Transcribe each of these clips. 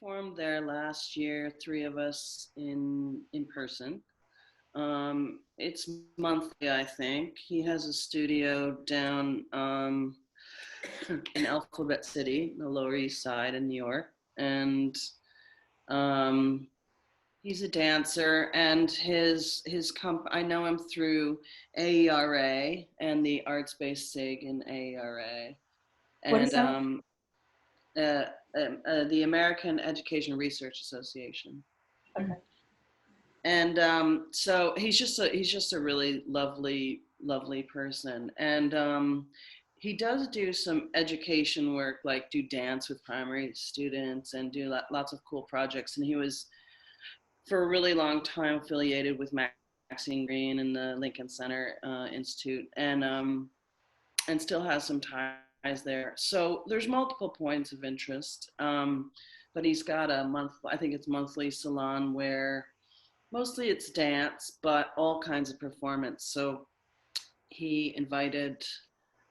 performed there last year, three of us in person. It's monthly, I think. He has a studio down in Alphabet City, the Lower East Side in New York, and um, he's a dancer. And his I know him through AERA and the Arts Based SIG in AERA, What is and that? uh, the American Education Research Association. Okay. And so he's just a really lovely person, and he does do some education work, like do dance with primary students and do lots of cool projects. And he was for a really long time affiliated with Maxine Green and the Lincoln Center Institute, and still has some ties there. So there's multiple points of interest. But he's got I think it's monthly salon where mostly it's dance, but all kinds of performance. So he invited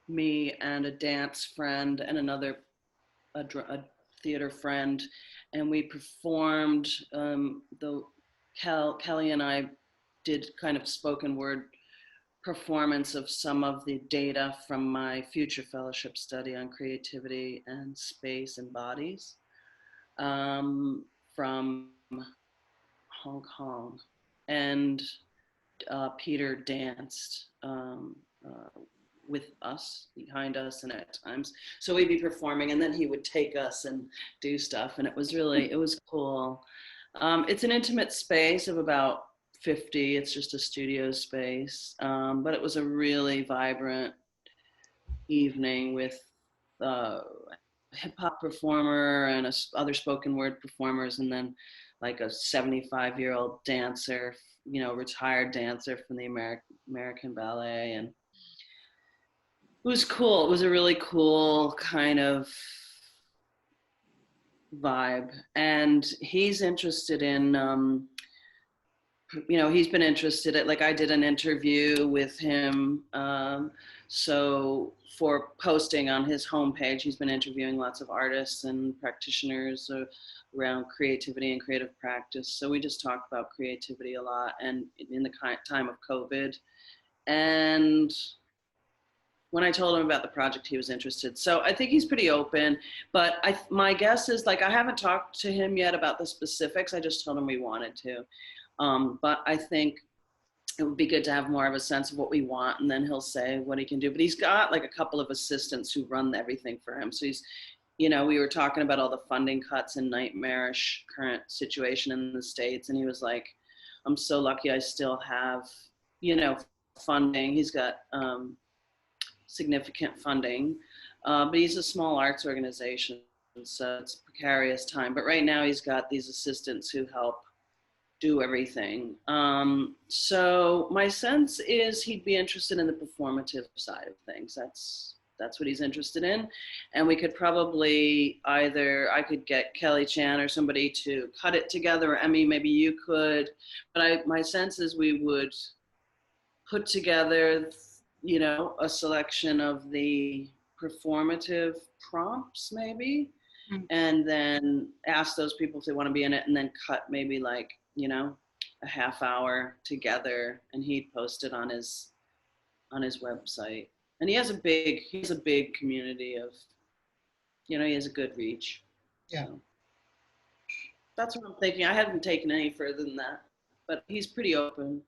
me and a dance friend and a theater friend, and we performed. Kelly and I did kind of spoken word performance of some of the data from my future fellowship study on creativity and space and bodies, from Hong Kong. And Peter danced with us, behind us, and at times. So we'd be performing, and then he would take us and do stuff, and it was cool. It's an intimate space of about 50. It's just a studio space, but it was a really vibrant evening with uh, hip hop performer and other spoken word performers, and then like a 75-year-old dancer, retired dancer from the American Ballet, and it was cool. It was a really cool kind of vibe, and he's interested in he's been interested like I did an interview with him, so for posting on his homepage, he's been interviewing lots of artists and practitioners around creativity and creative practice. So we just talked about creativity a lot, and in the time of COVID. And when I told him about the project, he was interested. So I think he's pretty open, but my guess is, like, I haven't talked to him yet about the specifics. I just told him we wanted to. But I think it would be good to have more of a sense of what we want, and then he'll say what he can do. But he's got like a couple of assistants who run everything for him. So he's, we were talking about all the funding cuts and nightmarish current situation in the States. And he was like, I'm so lucky I still have, funding. He's got significant funding, but he's a small arts organization, so it's a precarious time. But right now he's got these assistants who help do everything. So my sense is he'd be interested in the performative side of things. That's what he's interested in. And we could probably I could get Kelly Chan or somebody to cut it together, or Emmy, maybe you could. But my sense is we would put together, a selection of the performative prompts, maybe, and then ask those people if they want to be in it, and then cut maybe like, a half hour together, and he'd post it on his website. And he has a big community of, he has a good reach. Yeah. So that's what I'm thinking. I haven't taken any further than that, but he's pretty open.